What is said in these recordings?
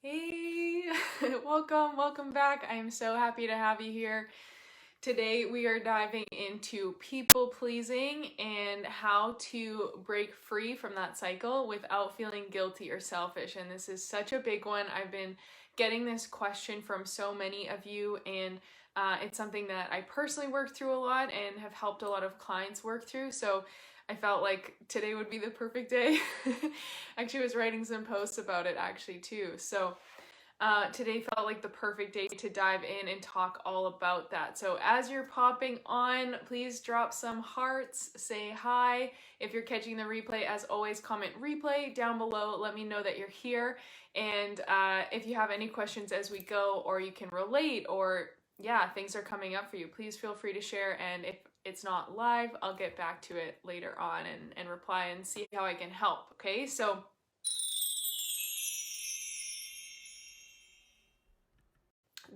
Hey, welcome back. I am so happy to have you here. Today we are diving into people pleasing and how to break free from that cycle without feeling guilty or selfish. And this is such a big one. I've been getting this question from so many of you, and it's something that I personally work through a lot and have helped a lot of clients work through. So I felt like today would be the perfect day. Actually, I was writing some posts about it actually too. So today felt like the perfect day to dive in and talk all about that. So as you're popping on, please drop some hearts, say hi. If you're catching the replay, as always, comment replay down below. Let me know that you're here. And if you have any questions as we go, or you can relate, or yeah, things are coming up for you, please feel free to share. And if it's not live, I'll get back to it later on and reply and see how I can help. Okay, so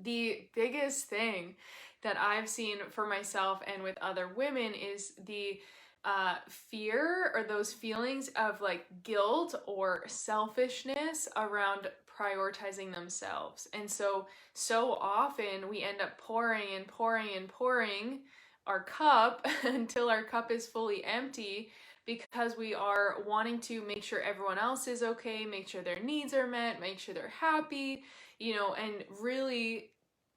the biggest thing that I've seen for myself and with other women is the fear or those feelings of like guilt or selfishness around prioritizing themselves. And so often we end up pouring and pouring and pouring our cup until our cup is fully empty because we are wanting to make sure everyone else is okay, make sure their needs are met, make sure they're happy, and really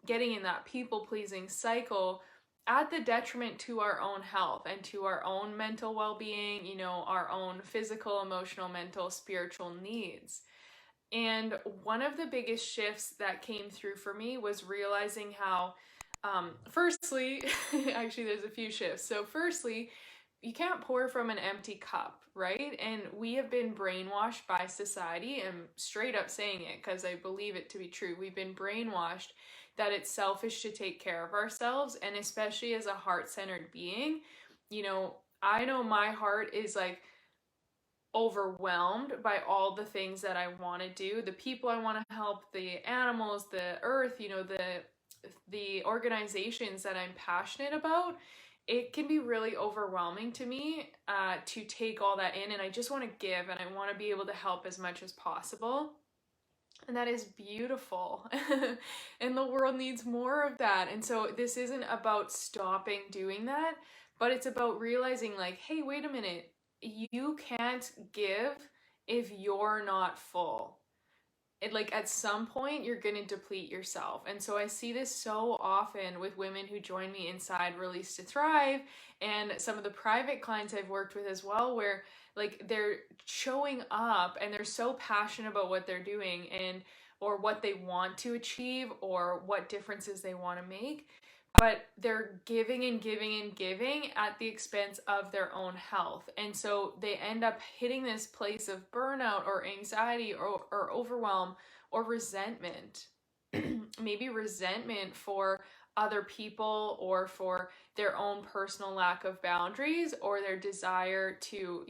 getting in that people pleasing cycle at the detriment to our own health and to our own mental well-being, our own physical, emotional, mental, spiritual needs. And one of the biggest shifts that came through for me was realizing how, firstly, actually, there's a few shifts. So, firstly, you can't pour from an empty cup, right? And we have been brainwashed by society. I'm straight up saying it because I believe it to be true. We've been brainwashed that it's selfish to take care of ourselves, and especially as a heart-centered being, I know my heart is like overwhelmed by all the things that I want to do, the people I want to help, the animals, the earth, the organizations that I'm passionate about. It can be really overwhelming to me to take all that in, and I just want to give and I want to be able to help as much as possible. And that is beautiful. And the world needs more of that. And so this isn't about stopping doing that, but it's about realizing, like, hey, wait a minute. You can't give if you're not full. Like at some point you're going to deplete yourself. And so I see this so often with women who join me inside Release to Thrive, and some of the private clients I've worked with as well, where like they're showing up and they're so passionate about what they're doing and or what they want to achieve or what differences they want to make, but they're giving and giving and giving at the expense of their own health. And so they end up hitting this place of burnout or anxiety or overwhelm or resentment. Maybe resentment for other people or for their own personal lack of boundaries or their desire to,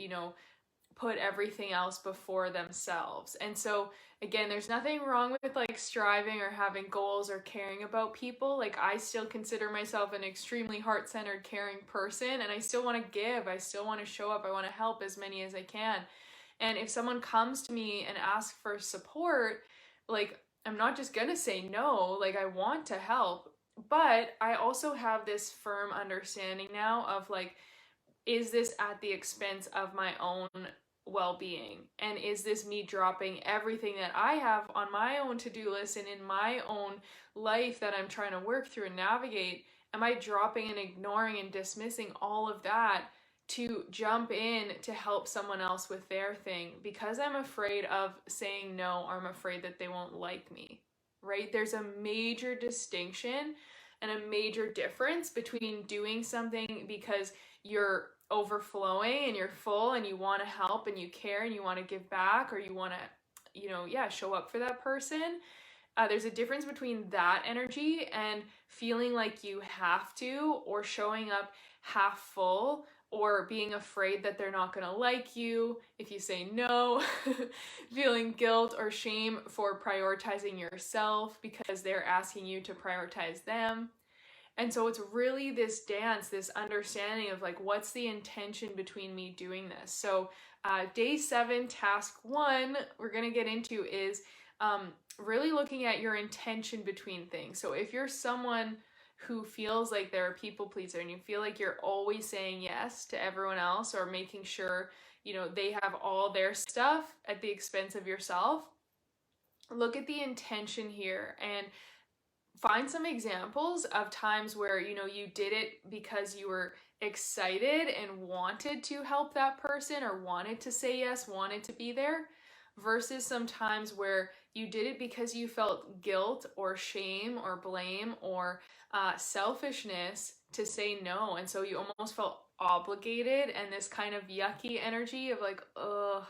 put everything else before themselves. And so again, there's nothing wrong with like striving or having goals or caring about people. Like I still consider myself an extremely heart-centered, caring person, and I still want to give. I still want to show up. I want to help as many as I can. And if someone comes to me and asks for support, like I'm not just gonna say no. Like I want to help, but I also have this firm understanding now of like, is this at the expense of my own well-being? And is this me dropping everything that I have on my own to-do list and in my own life that I'm trying to work through and navigate? Am I dropping and ignoring and dismissing all of that to jump in to help someone else with their thing because I'm afraid of saying no, or I'm afraid that they won't like me, right? There's a major distinction and a major difference between doing something because you're overflowing and you're full and you want to help and you care and you want to give back, or you want to show up for that person. There's a difference between that energy and feeling like you have to, or showing up half full, or being afraid that they're not going to like you if you say no, feeling guilt or shame for prioritizing yourself because they're asking you to prioritize them. And so it's really this dance, this understanding of like, what's the intention between me doing this? So day 7, task 1, we're going to get into is really looking at your intention between things. So if you're someone who feels like they're a people pleaser and you feel like you're always saying yes to everyone else or making sure, they have all their stuff at the expense of yourself, look at the intention here and find some examples of times where you did it because you were excited and wanted to help that person or wanted to say yes, wanted to be there, versus some times where you did it because you felt guilt or shame or blame or selfishness to say no, and so you almost felt obligated and this kind of yucky energy of like, ugh,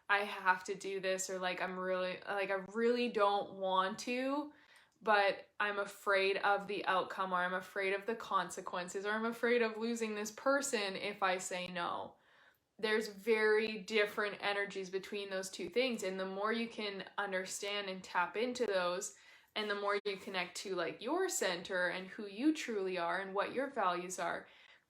I have to do this, or like I really don't want to, but I'm afraid of the outcome, or I'm afraid of the consequences, or I'm afraid of losing this person if I say no. There's very different energies between those two things, and the more you can understand and tap into those, and the more you connect to like your center and who you truly are and what your values are,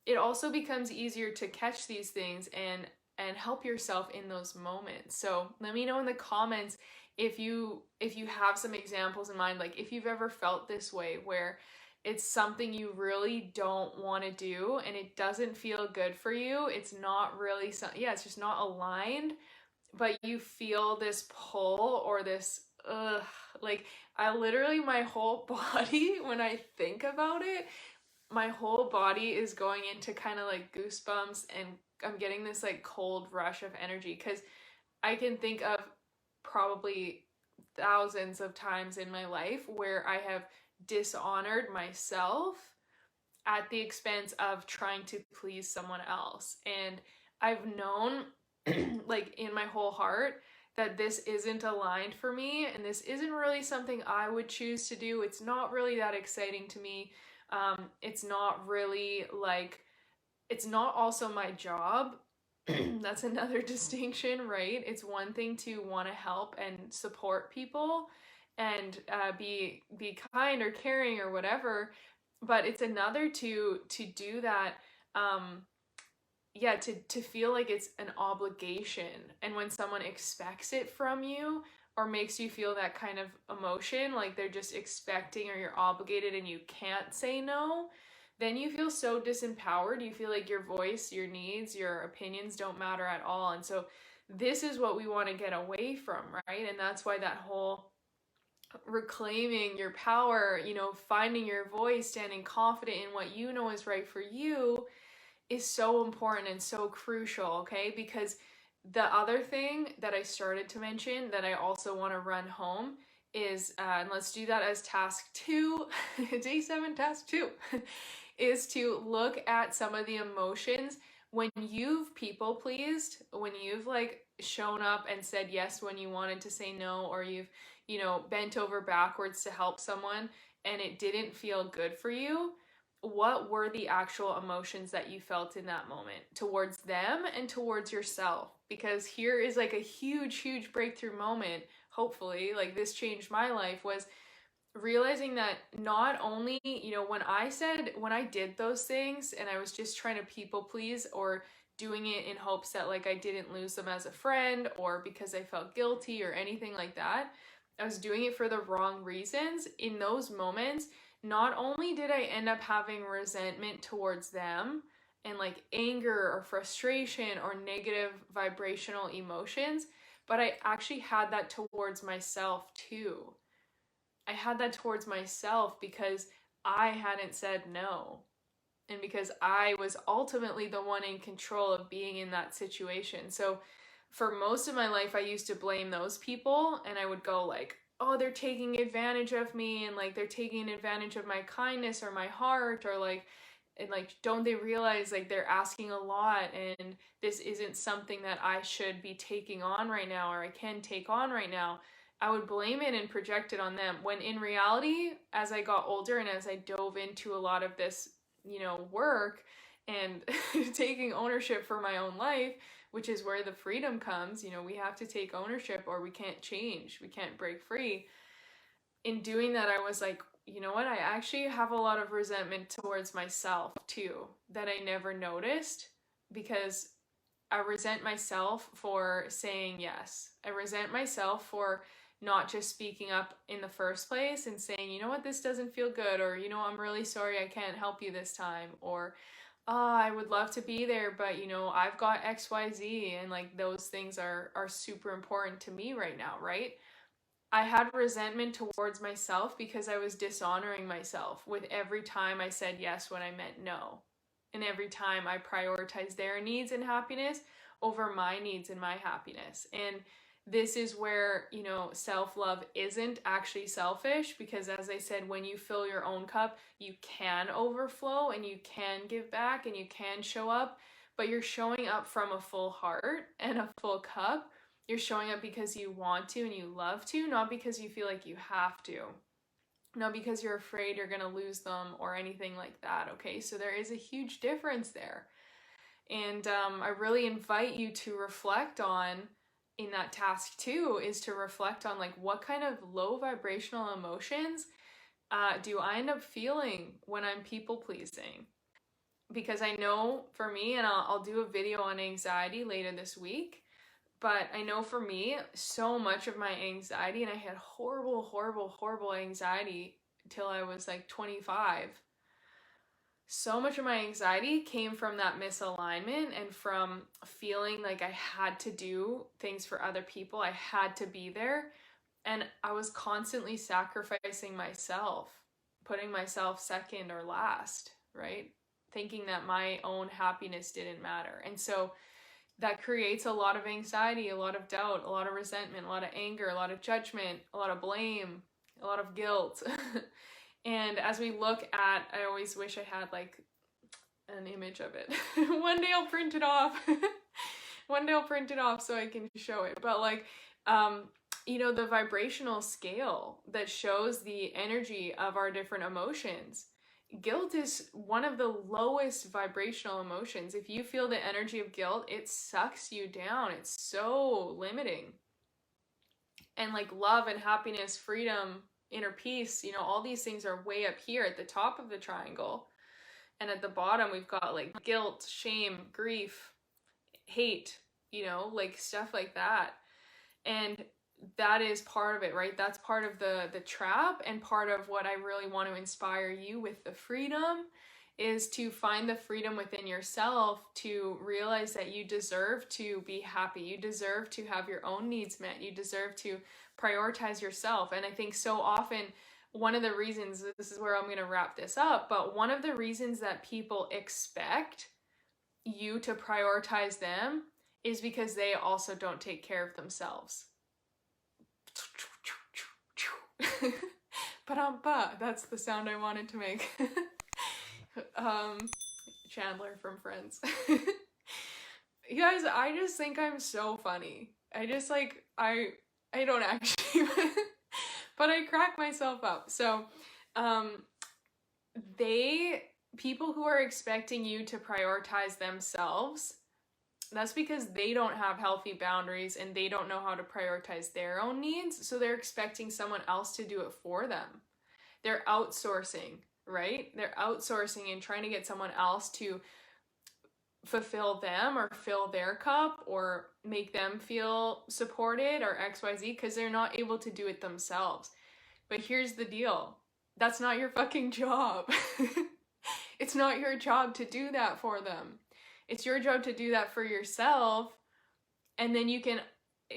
it also becomes easier to catch these things and help yourself in those moments. So let me know in the comments if you have some examples in mind, like if you've ever felt this way where it's something you really don't want to do and it doesn't feel good for you. It's not really it's just not aligned, but you feel this pull or this like I literally, my whole body, when I think about it, my whole body is going into kind of like goosebumps, and I'm getting this like cold rush of energy because I can think of probably thousands of times in my life where I have dishonored myself at the expense of trying to please someone else. And I've known, like in my whole heart, that this isn't aligned for me and this isn't really something I would choose to do. It's not really that exciting to me. It's not really like, it's not also my job. That's another distinction, right? It's one thing to want to help and support people and be kind or caring or whatever, but it's another to do that. To feel like it's an obligation, and when someone expects it from you or makes you feel that kind of emotion, like they're just expecting or you're obligated and you can't say no, then you feel so disempowered. You feel like your voice, your needs, your opinions don't matter at all. And so this is what we want to get away from, right? And that's why that whole reclaiming your power, finding your voice, standing confident in what you know is right for you is so important and so crucial, okay? Because the other thing that I started to mention that I also want to run home is, and let's do that as task 2, day 7, task 2, is to look at some of the emotions when you've people pleased, when you've like shown up and said yes when you wanted to say no, or you've, bent over backwards to help someone and it didn't feel good for you. What were the actual emotions that you felt in that moment towards them and towards yourself? Because here is like a huge breakthrough moment. Hopefully, like this changed my life, was realizing that not only, when I did those things and I was just trying to people please or doing it in hopes that like I didn't lose them as a friend or because I felt guilty or anything like that, I was doing it for the wrong reasons. In those moments, not only did I end up having resentment towards them and like anger or frustration or negative vibrational emotions, but I actually had that towards myself too. I had that towards myself because I hadn't said no. And because I was ultimately the one in control of being in that situation. So for most of my life, I used to blame those people, and I would go like, oh, they're taking advantage of me, and like they're taking advantage of my kindness or my heart, or like, and like, don't they realize like they're asking a lot and this isn't something that I should be taking on right now or I can take on right now. I would blame it and project it on them, when in reality, as I got older and as I dove into a lot of this, work and taking ownership for my own life, which is where the freedom comes, we have to take ownership or we can't change, we can't break free. In doing that, I was like, you know what, I actually have a lot of resentment towards myself too that I never noticed, because I resent myself for saying yes. I resent myself for not just speaking up in the first place and saying, you know what, this doesn't feel good, or, you know, I'm really sorry I can't help you this time, or I would love to be there, but you know, I've got XYZ, and like those things are super important to me right now, right? I had resentment towards myself because I was dishonoring myself with every time I said yes when I meant no. And every time I prioritized their needs and happiness over my needs and my happiness. And this is where, you know, self-love isn't actually selfish, because as I said, when you fill your own cup, you can overflow and you can give back and you can show up, but you're showing up from a full heart and a full cup. You're showing up because you want to and you love to, not because you feel like you have to. Not because you're afraid you're going to lose them or anything like that, okay? So there is a huge difference there. And I really invite you to reflect on, in that task too, is to reflect on like what kind of low vibrational emotions do I end up feeling when I'm people pleasing? Because I know for me, and I'll do a video on anxiety later this week, but I know for me, so much of my anxiety, and I had horrible anxiety till I was like 25. So much of my anxiety came from that misalignment and from feeling like I had to do things for other people. I had to be there. And I was constantly sacrificing myself, putting myself second or last, right? Thinking that my own happiness didn't matter. And so that creates a lot of anxiety, a lot of doubt, a lot of resentment, a lot of anger, a lot of judgment, a lot of blame, a lot of guilt. And as we look at, I always wish I had like an image of it. One day I'll print it off. One day I'll print it off so I can show it. But like, you know, the vibrational scale that shows the energy of our different emotions. Guilt is one of the lowest vibrational emotions. If you feel the energy of guilt, it sucks you down. It's so limiting. And like love and happiness, freedom, inner peace, you know, all these things are way up here at the top of the triangle. And at the bottom, we've got like guilt, shame, grief, hate, you know, like stuff like that. And that is part of it, right? That's part of the trap, and part of what I really want to inspire you with the freedom is to find the freedom within yourself to realize that you deserve to be happy. You deserve to have your own needs met. You deserve to prioritize yourself. And I think so often one of the reasons, this is where I'm going to wrap this up, but one of the reasons that people expect you to prioritize them is because they also don't take care of themselves. That's the sound I wanted to make. Chandler from Friends. You guys, I just think I'm so funny. I just like, I don't actually, but I crack myself up. So, people who are expecting you to prioritize themselves, that's because they don't have healthy boundaries and they don't know how to prioritize their own needs. So they're expecting someone else to do it for them. They're outsourcing, right? They're outsourcing and trying to get someone else to fulfill them or fill their cup or make them feel supported or XYZ, because they're not able to do it themselves. But here's the deal. That's not your fucking job. It's not your job to do that for them. It's your job to do that for yourself, and then you can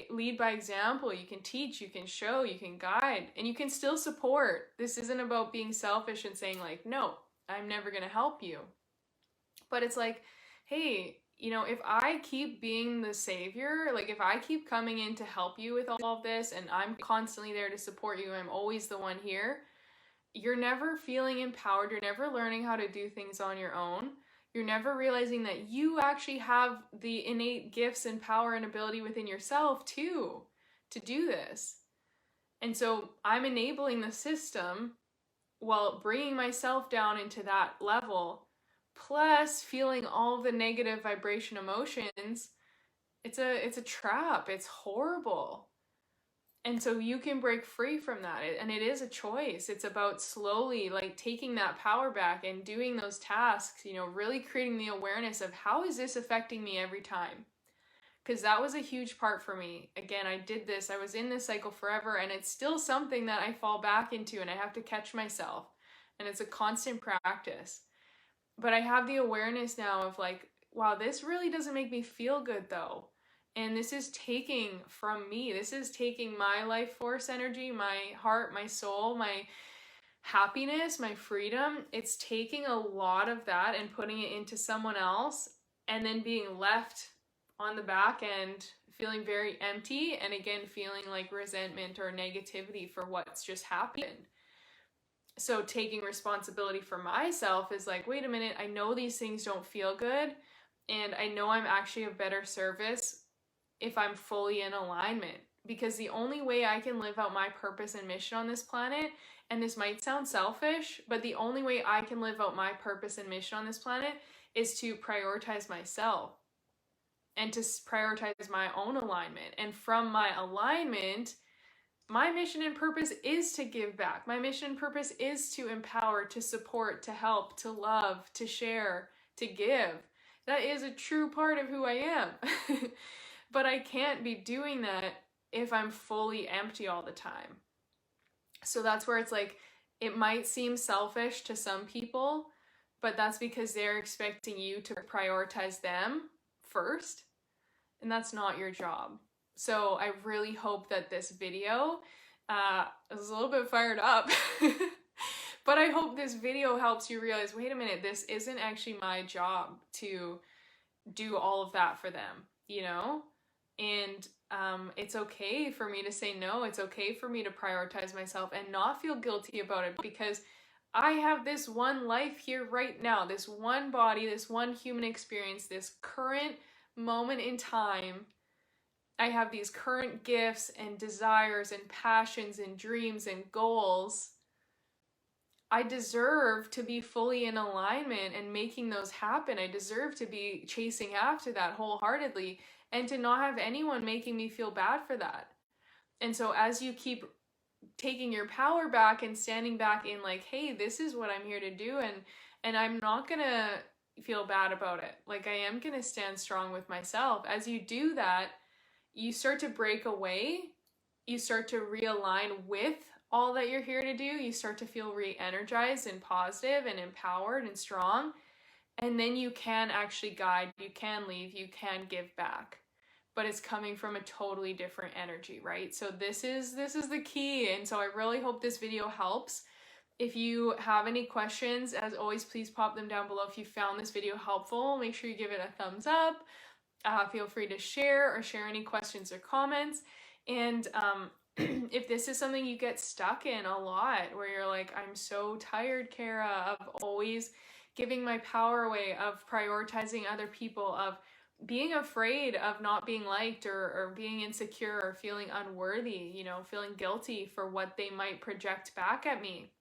lead by example, you can teach, you can show, you can guide, and you can still support. This isn't about being selfish and saying like, no, I'm never going to help you. But it's like, hey, you know, if I keep being the savior, like if I keep coming in to help you with all of this and I'm constantly there to support you, I'm always the one here, you're never feeling empowered, you're never learning how to do things on your own. You're never realizing that you actually have the innate gifts and power and ability within yourself too, to do this. And so I'm enabling the system while bringing myself down into that level, plus feeling all the negative vibration emotions. It's a trap. It's horrible. And so you can break free from that. And it is a choice. It's about slowly like taking that power back and doing those tasks, you know, really creating the awareness of how is this affecting me every time? because that was a huge part for me. Again, I did this, I was in this cycle forever, and it's still something that I fall back into, and I have to catch myself, and it's a constant practice. But I have the awareness now of like, wow, this really doesn't make me feel good though. And this is taking from me. This is taking my life force energy, my heart, my soul, my happiness, my freedom. It's taking a lot of that and putting it into someone else, and then being left on the back end feeling very empty, and again feeling like resentment or negativity for what's just happened. So taking responsibility for myself is like, wait a minute, I know these things don't feel good, and I know I'm actually of better service if I'm fully in alignment. Because the only way I can live out my purpose and mission on this planet, and this might sound selfish, but the only way I can live out my purpose and mission on this planet is to prioritize myself and to prioritize my own alignment. And from my alignment, my mission and purpose is to give back. My mission and purpose is to empower, to support, to help, to love, to share, to give. That is a true part of who I am. But I can't be doing that if I'm fully empty all the time. So that's where it's like, it might seem selfish to some people, but that's because they're expecting you to prioritize them first, and that's not your job. So I really hope that this video is a little bit fired up, but I hope this video helps you realize, wait a minute, this isn't actually my job to do all of that for them, you know? And it's okay for me to say no. It's okay for me to prioritize myself and not feel guilty about it, because I have this one life here right now, this one body, this one human experience, this current moment in time. I have these current gifts and desires and passions and dreams and goals. I deserve to be fully in alignment and making those happen. I deserve to be chasing after that wholeheartedly, and to not have anyone making me feel bad for that. And so as you keep taking your power back and standing back in like, hey, this is what I'm here to do, and I'm not gonna feel bad about it. Like, I am gonna stand strong with myself. As you do that, you start to break away. You start to realign with all that you're here to do. You start to feel re-energized and positive and empowered and strong. And then you can actually guide, you can leave, you can give back. But it's coming from a totally different energy, right? So this is the key. And so I really hope this video helps. If you have any questions, as always, please pop them down below. If you found this video helpful, make sure you give it a thumbs up. Feel free to share any questions or comments. And if this is something you get stuck in a lot, where you're like, I'm so tired, Kara, of always giving my power away, of prioritizing other people, of being afraid of not being liked, or being insecure, or feeling unworthy, you know, feeling guilty for what they might project back at me.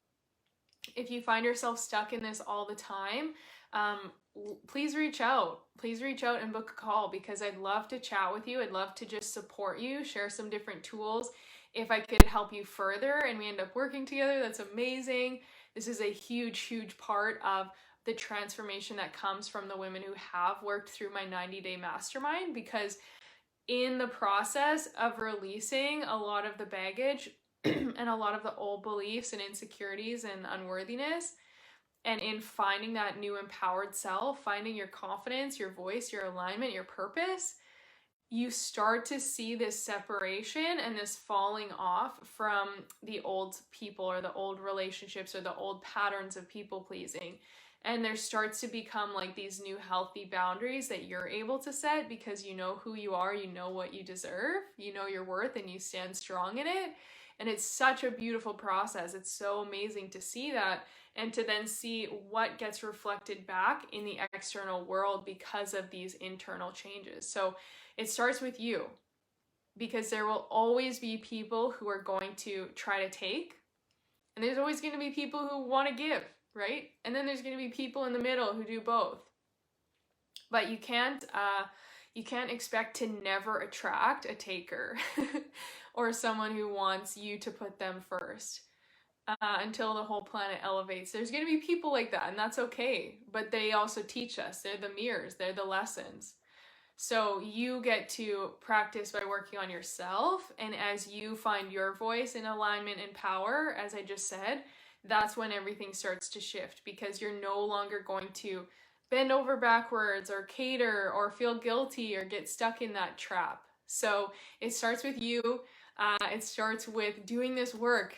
If you find yourself stuck in this all the time, please reach out. Please reach out and book a call, because I'd love to chat with you. I'd love to just support you, share some different tools. If I could help you further and we end up working together, that's amazing. This is a huge, huge part of the transformation that comes from the women who have worked through my 90-day mastermind, because in the process of releasing a lot of the baggage and a lot of the old beliefs and insecurities and unworthiness, and in finding that new empowered self, finding your confidence, your voice, your alignment, your purpose, you start to see this separation and this falling off from the old people, or the old relationships, or the old patterns of people pleasing. And there starts to become like these new healthy boundaries that you're able to set, because you know who you are, you know what you deserve, you know your worth, and you stand strong in it. And it's such a beautiful process. It's so amazing to see that, and to then see what gets reflected back in the external world because of these internal changes. So it starts with you, because there will always be people who are going to try to take, and there's always going to be people who want to give, right? And then there's going to be people in the middle who do both. But you can't expect to never attract a taker or someone who wants you to put them first until the whole planet elevates. There's going to be people like that, and that's okay. But they also teach us. They're the mirrors. They're the lessons. So you get to practice by working on yourself. And as you find your voice in alignment and power, as I just said, that's when everything starts to shift, because you're no longer going to bend over backwards or cater or feel guilty or get stuck in that trap. So it starts with you. It starts with doing this work,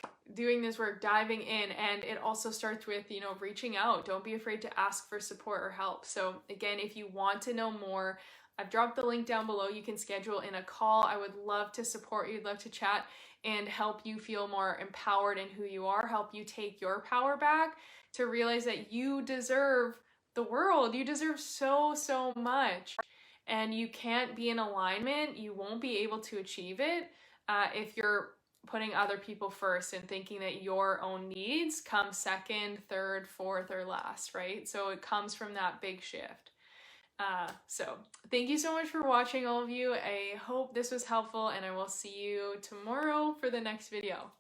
diving in. And it also starts with, reaching out. Don't be afraid to ask for support or help. So again, if you want to know more, I've dropped the link down below. You can schedule in a call. I would love to support you, love to chat and help you feel more empowered in who you are, help you take your power back to realize that you deserve the world. You deserve so, so much. And you can't be in alignment. You won't be able to achieve it if you're putting other people first and thinking that your own needs come second, third, fourth, or last, right? So it comes from that big shift. So thank you so much for watching, all of you. I hope this was helpful, and I will see you tomorrow for the next video.